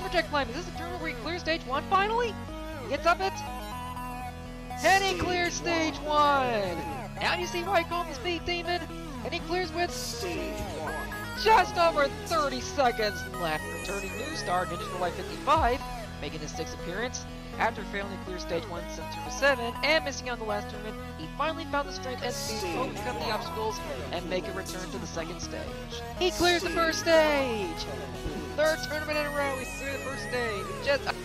lumberjack climbing. Is this the tournament where he clears stage 1 finally? He gets up it. And he clears stage 1! Now you see why I call him the Speed Demon? And he clears with just over 30 seconds left. Returning new star, Ninja for Life 55, making his 6th appearance. After failing to clear stage 1 since Turbo 7 and missing out on the last tournament, he finally found the strength and speed to overcome the obstacles and make a return to the 2nd stage. He clears the 1st stage! 3rd tournament in a row, he's cleared the 1st stage. Just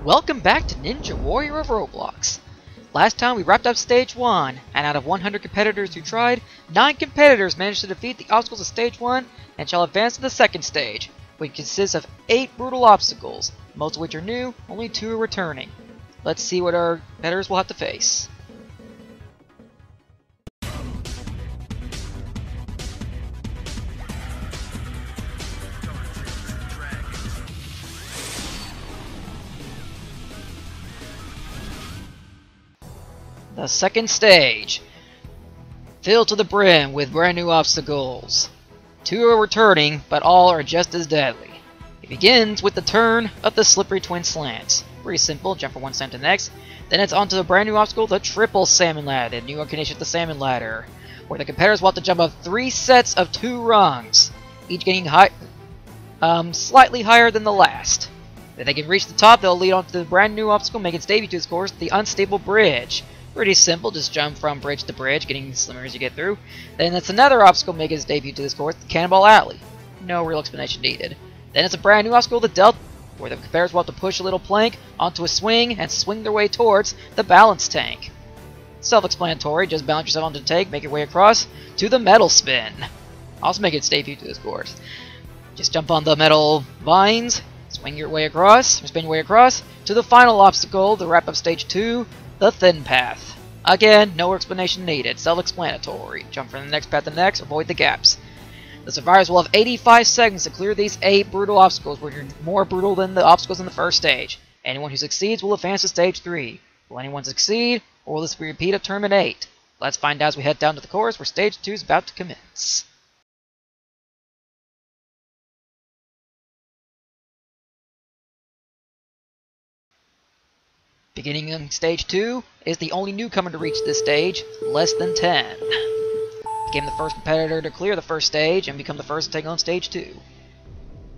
Welcome back to Ninja Warrior of Roblox. Last time we wrapped up stage 1, and out of 100 competitors who tried, 9 competitors managed to defeat the obstacles of stage 1 and shall advance to the 2nd stage, which consists of 8 brutal obstacles, most of which are new, only 2 are returning. Let's see what our competitors will have to face. The 2nd stage, filled to the brim with brand new obstacles. 2 are returning, but all are just as deadly. It begins with the turn of the slippery twin slants. Pretty simple, jump from one slant to the next. Then it's on to the brand new obstacle, the triple salmon ladder, the new incarnation of the salmon ladder, where the competitors will have to jump up 3 sets of 2 rungs, each getting slightly higher than the last. If they can reach the top, they'll lead on to the brand new obstacle, making its debut to this course, the unstable bridge. Pretty simple, just jump from bridge to bridge, getting slimmer as you get through. Then it's another obstacle making its debut to this course, the Cannonball Alley. No real explanation needed. Then it's a brand new obstacle, the Delta, where the competitors will have to push a little plank onto a swing and swing their way towards the balance tank. Self-explanatory, just balance yourself onto the tank, make your way across to the metal spin. Also make its debut to this course. Just jump on the metal vines, swing your way across, or spin your way across, to the final obstacle, the wrap-up stage 2, the thin path. Again, no explanation needed, self-explanatory. Jump from the next path to the next, avoid the gaps. The survivors will have 85 seconds to clear these 8 brutal obstacles, which are more brutal than the obstacles in the 1st stage. Anyone who succeeds will advance to stage 3. Will anyone succeed, or will this be a repeat of tournament 8? Let's find out as we head down to the course where stage 2 is about to commence. Beginning in stage 2 is the only newcomer to reach this stage, less than 10. Became the first competitor to clear the 1st stage and become the first to take on stage 2.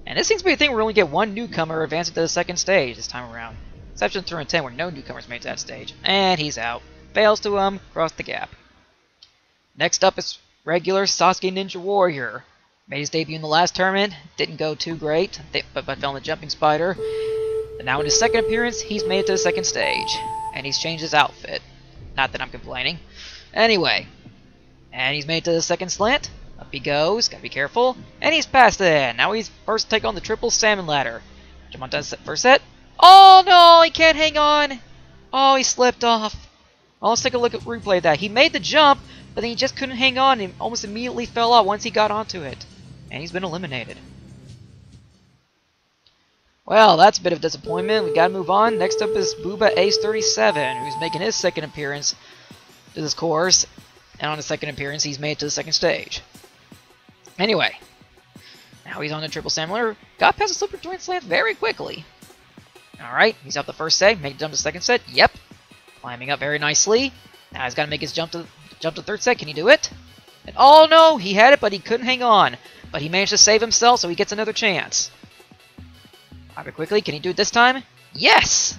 And this seems to be a thing where we only get 1 newcomer advancing to the 2nd stage this time around. Exception to tournament 10 where no newcomers made it to that stage. And he's out. Fails to cross the gap. Next up is regular Sasuke Ninja Warrior. Made his debut in the last tournament, didn't go too great, but fell in the jumping spider. And now in his 2nd appearance, he's made it to the 2nd stage. And he's changed his outfit. Not that I'm complaining. Anyway. And he's made it to the 2nd slant. Up he goes, gotta be careful. And he's past it. Now he's first to take on the triple salmon ladder. Jump onto the first set. Oh no, he can't hang on. Oh, he slipped off. Well, let's take a look at replay of that. He made the jump, but then he just couldn't hang on and almost immediately fell off once he got onto it. And he's been eliminated. Well, that's a bit of disappointment. We gotta move on. Next up is Booba Ace 37, who's making his 2nd appearance to this course. And on his 2nd appearance, he's made it to the 2nd stage. Anyway, now he's on the triple salmon ladder. Got past the slippery twin slant very quickly. Alright, he's out the 1st set. Make the jump to the 2nd set. Yep. Climbing up very nicely. Now he's got to make his jump to the 3rd set. Can he do it? And oh no, he had it, but he couldn't hang on. But he managed to save himself, so he gets another chance. However quickly, can he do it this time? Yes!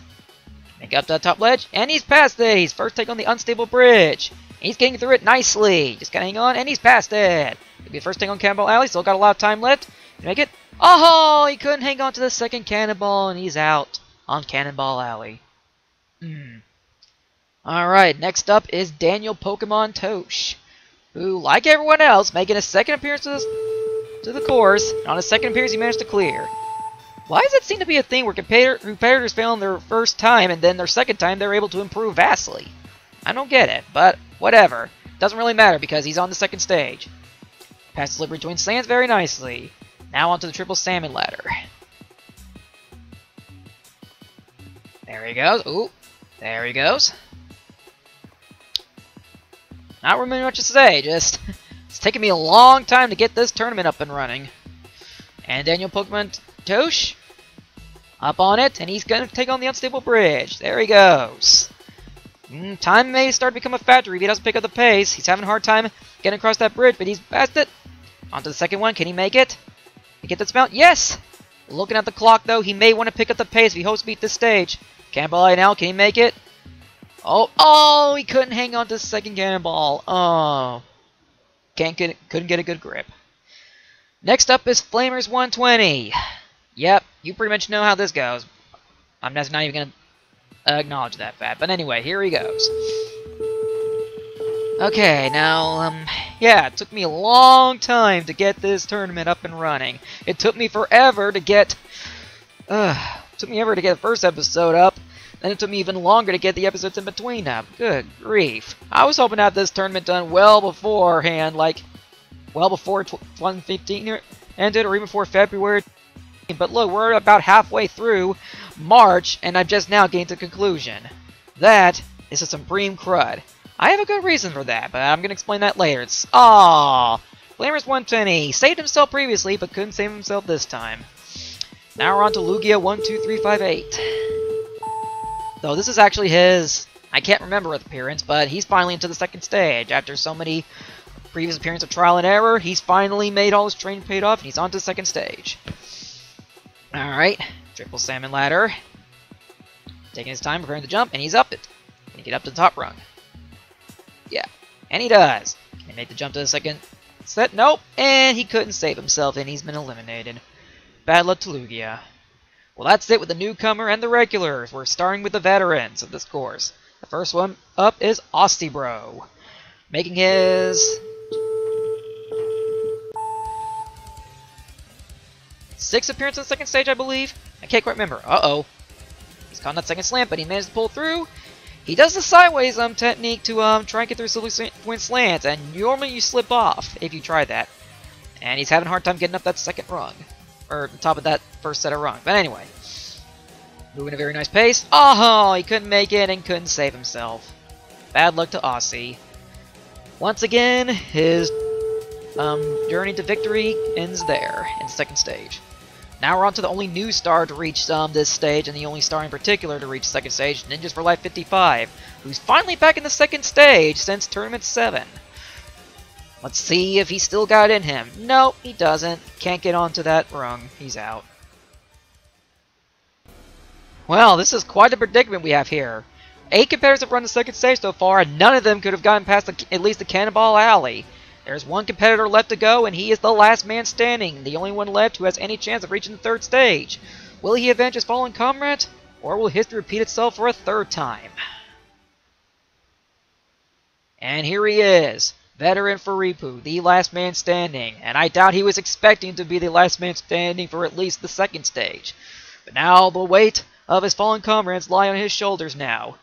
Make it up to the top ledge, and he's past it! He's first take on the unstable bridge. He's getting through it nicely. Just gotta hang on, and he's past it. He'll be the first take on Cannonball Alley, still got a lot of time left. Can he make it? Oh, he couldn't hang on to the 2nd cannonball, and he's out on Cannonball Alley. Alright, next up is Daniel Pokemon Tosh, who, like everyone else, making his 2nd appearance to the course. On his 2nd appearance, he managed to clear. Why does it seem to be a thing where competitors fail on their first time and then their second time they're able to improve vastly? I don't get it, but whatever. Doesn't really matter because he's on the second stage. Passes Slippery Twin Slants very nicely. Now onto the triple salmon ladder. There he goes. Ooh, there he goes. Not really much to say, just it's taken me a long time to get this tournament up and running. And Daniel Pokemon Tosh up on it, and he's going to take on the unstable bridge. There he goes. Time may start to become a factor if he doesn't pick up the pace. He's having a hard time getting across that bridge, but he's past it. Onto the second one. Can he make it? Can he get this mount? Yes! Looking at the clock, though, he may want to pick up the pace if he hopes to beat this stage. Cannonball now. Can he make it? Oh, he couldn't hang on to the second cannonball. Oh. Couldn't get a good grip. Next up is Flamers 120. Yep, you pretty much know how this goes. I'm just not even going to acknowledge that fact. But anyway, here he goes. Okay, now, yeah, it took me a long time to get this tournament up and running. It took me forever to get, the first episode up, and it took me even longer to get the episodes in between up. Good grief. I was hoping to have this tournament done well beforehand, like, well before 2015 ended, or even before February. But look, we're about halfway through March, and I've just now gained a conclusion. That is a supreme crud. I have a good reason for that, but I'm going to explain that later. It's, Flamers 120 saved himself previously, but couldn't save himself this time. Now we're on to Lugia 12358. Though this is actually his, I can't remember his appearance, but he's finally into the second stage. After so many previous appearances of trial and error, he's finally made all his training paid off, and he's on to the second stage. Alright, triple salmon ladder. Taking his time, preparing to jump, and he's up it. Can he get up to the top rung? Yeah, and he does. Can he make the jump to the second set? Nope, and he couldn't save himself, and he's been eliminated. Bad luck to Lugia. Well, that's it with the newcomer and the regulars. We're starting with the veterans of this course. The first one up is Ostibro, making his 6th appearance on the second stage, I believe. I can't quite remember. Uh-oh. He's caught in that second slant, but he managed to pull through. He does the sideways technique to try and get through Silly Twin Slants, and normally you slip off if you try that. And he's having a hard time getting up that second rung, or the top of that first set of rungs. But anyway, moving at a very nice pace. Oh, he couldn't make it and couldn't save himself. Bad luck to Aussie. Once again, his journey to victory ends there in the second stage. Now we're on to the only new star to reach this stage, and the only star in particular to reach the second stage, Ninjas for Life 55, who's finally back in the second stage since Tournament 7. Let's see if he's still got it in him. Nope, he doesn't. Can't get onto that rung. He's out. Well, this is quite a predicament we have here. 8 competitors have run the second stage so far, and none of them could have gotten past at least the Cannonball Alley. There's one competitor left to go, and he is the last man standing, the only one left who has any chance of reaching the third stage. Will he avenge his fallen comrade, or will history repeat itself for a third time? And here he is, veteran Furipu, the last man standing, and I doubt he was expecting to be the last man standing for at least the second stage. But now the weight of his fallen comrades lie on his shoulders now.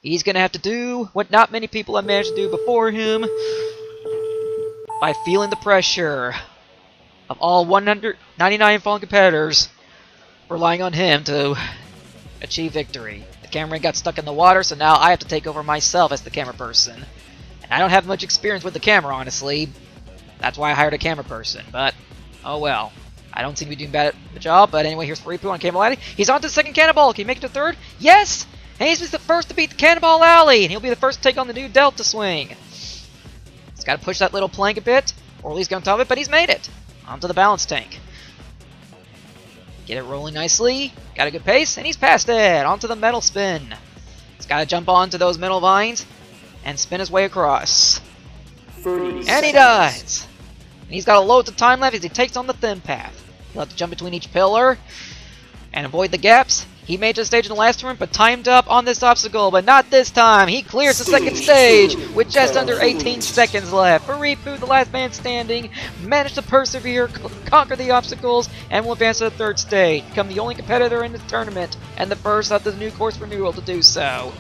He's going to have to do what not many people have managed to do before him, by feeling the pressure of all 199 fallen competitors relying on him to achieve victory. The camera got stuck in the water, so now I have to take over myself as the camera person. And I don't have much experience with the camera, honestly. That's why I hired a camera person, but oh well. I don't seem to be doing bad at the job, but anyway, here's Furipu on Cannonball Alley. He's on to the second Cannonball. Can he make it to third? Yes! And he's the first to beat the Cannonball Alley, and he'll be the first to take on the new Delta Swing. He's got to push that little plank a bit, or at least get on top of it, but he's made it. Onto the balance tank. Get it rolling nicely. Got a good pace, and he's past it. Onto the metal spin. He's got to jump onto those metal vines and spin his way across. And he does! And he's got a load of time left as he takes on the thin path. He'll have to jump between each pillar and avoid the gaps. He made the stage in the last turn, but timed up on this obstacle, but not this time. He clears the second stage with just under 18 seconds left. Furipu, the last man standing, managed to persevere, conquer the obstacles, and will advance to the third stage, become the only competitor in the tournament, and the first of the new course renewal to do so.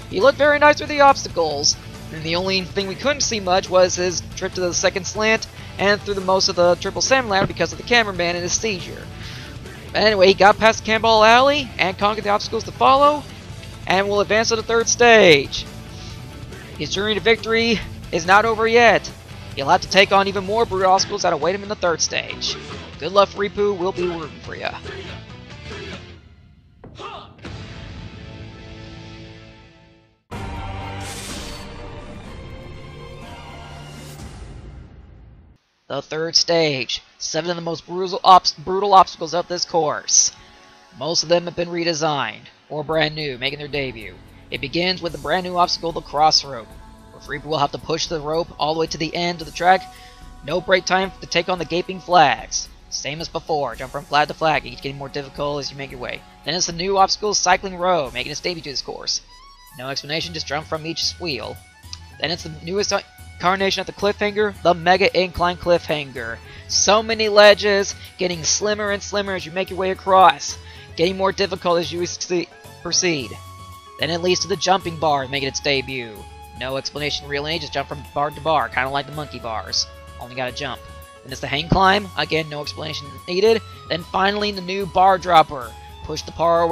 He looked very nice with the obstacles, and the only thing we couldn't see much was his trip to the second slant, and through the most of the triple salmon ladder because of the cameraman and his seizure. Anyway, he got past the Cannonball Alley and conquered the obstacles to follow, and will advance to the third stage. His journey to victory is not over yet. He'll have to take on even more brutal obstacles that await him in the third stage. Good luck, Furipu. We'll be rooting for ya. The third stage. 7 of the most brutal obstacles of this course. Most of them have been redesigned, or brand new, making their debut. It begins with the brand new obstacle, the cross rope, where Furipu will have to push the rope all the way to the end of the track. No break time to take on the gaping flags. Same as before, jump from flag to flag, each getting more difficult as you make your way. Then it's the new obstacle, cycling row, making its debut to this course. No explanation, just jump from each wheel. Then it's the newest incarnation of the cliffhanger, the Mega Incline Cliffhanger. So many ledges, getting slimmer and slimmer as you make your way across, getting more difficult as you proceed. Then it leads to the jumping bar, making its debut. No explanation really, just jump from bar to bar, kind of like the monkey bars. Only gotta jump. Then it's the hang climb, again no explanation needed. Then finally the new bar dropper. Push the bar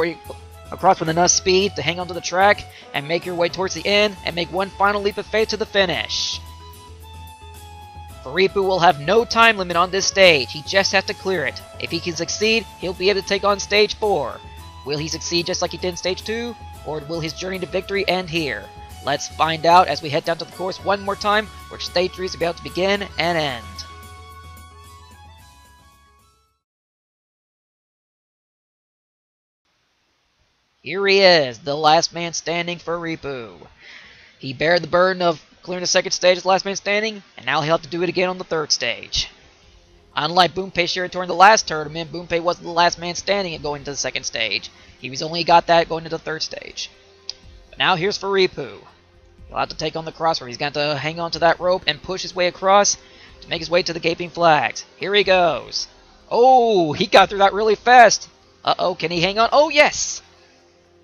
across with enough speed to hang onto the track, and make your way towards the end, and make one final leap of faith to the finish. Furipu will have no time limit on this stage, he just has to clear it. If he can succeed, he'll be able to take on stage 4. Will he succeed just like he did in stage 2, or will his journey to victory end here? Let's find out as we head down to the course one more time, where stage 3 is about to begin and end. Here he is, the last man standing, Furipu. He bared the burden of clearing the second stage as last man standing, and now he'll have to do it again on the third stage. Unlike Bunpei Shiratori in the last tournament, Bunpei wasn't the last man standing and going to the second stage. He was only got that going to the third stage. But now here's Furipu. He'll have to take on the cross rope. He's got to hang on to that rope and push his way across to make his way to the gaping flags. Here he goes. Oh, he got through that really fast. Uh-oh, can he hang on? Oh, yes!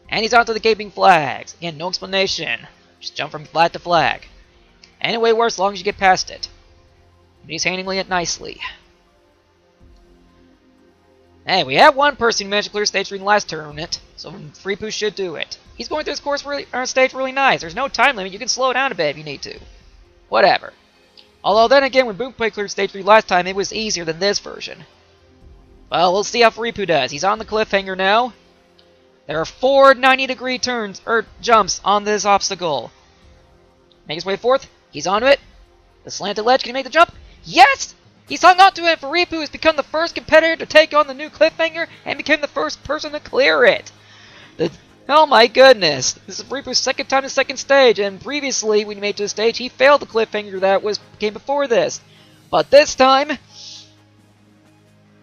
And he's onto the gaping flags. Again, no explanation. Just jump from flag to flag. Anyway, works as long as you get past it. But he's handling it nicely. Hey, we have one person who managed to clear stage 3 in the last tournament, so Furipu should do it. He's going through this course stage really nice. There's no time limit. You can slow down a bit if you need to. Whatever. Although then again, when Bunpei cleared stage 3 last time, it was easier than this version. Well, we'll see how Furipu does. He's on the cliffhanger now. There are 4 90-degree turns, or jumps, on this obstacle. Make his way forth. He's onto it. The slanted ledge. Can he make the jump? Yes! He's hung on to it. Furipu has become the first competitor to take on the new cliffhanger and became the first person to clear it. Oh my goodness. This is Furipu's second time to second stage, and previously, when he made it to the stage, he failed the cliffhanger that came before this. But this time, it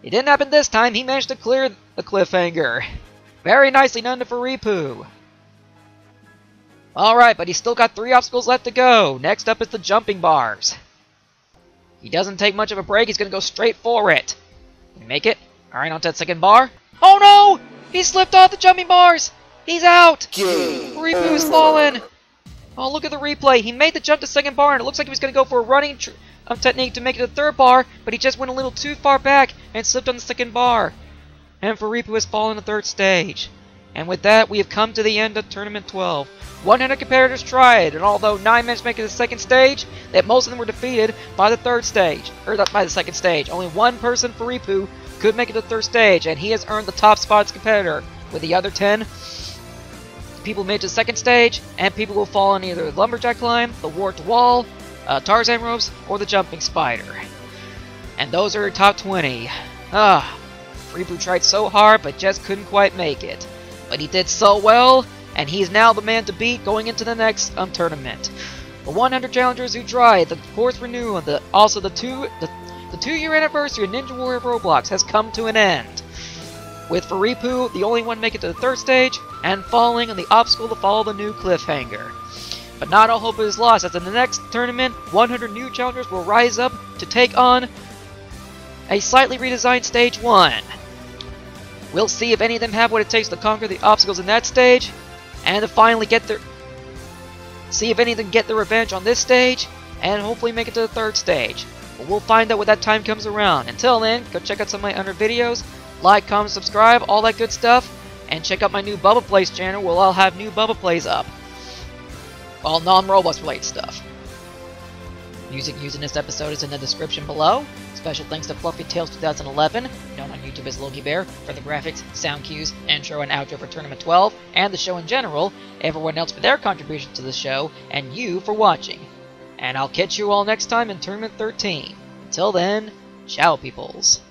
didn't happen this time. He managed to clear the cliffhanger. Very nicely done to Furipu. Alright, but he's still got 3 obstacles left to go. Next up is the jumping bars. He doesn't take much of a break. He's going to go straight for it. Can he make it? Alright, on to that second bar. Oh no! He slipped off the jumping bars! He's out! Furipu's fallen! Oh, look at the replay. He made the jump to second bar, and it looks like he was going to go for a running technique to make it to third bar, but he just went a little too far back and slipped on the second bar. And Furipu has fallen to third stage. And with that, we have come to the end of Tournament 12. 100 competitors tried, and although 9 managed to make it to the second stage, that most of them were defeated by the third stage, or by the second stage. Only one person, Furipu, could make it to the third stage, and he has earned the top spot as competitor. With the other 10, people made it to the second stage, and people will fall on either the lumberjack climb, the warped wall, Tarzan ropes, or the jumping spider. And those are your top 20. Furipu tried so hard, but just couldn't quite make it. But he did so well, and he's now the man to beat going into the next tournament. The 100 challengers who tried, the course renewal, and the 2-year anniversary of Ninja Warrior Roblox has come to an end. with Faripu the only one making it to the third stage, and falling on the obstacle to follow the new cliffhanger. But not all hope is lost, as in the next tournament, 100 new challengers will rise up to take on a slightly redesigned Stage 1. We'll see if any of them have what it takes to conquer the obstacles in that stage, and to finally see if any of them get their revenge on this stage, and hopefully make it to the third stage. But we'll find out when that time comes around. Until then, go check out some of my other videos, like, comment, subscribe, all that good stuff, and check out my new Bubba Plays channel where I'll have new Bubba Plays up. All non-Roblox related stuff. Music used in this episode is in the description below. Special thanks to Fluffy Tales 2011, known on YouTube as Logie Bear, for the graphics, sound cues, intro, and outro for Tournament 12, and the show in general, everyone else for their contributions to the show, and you for watching. And I'll catch you all next time in Tournament 13. Until then, ciao peoples.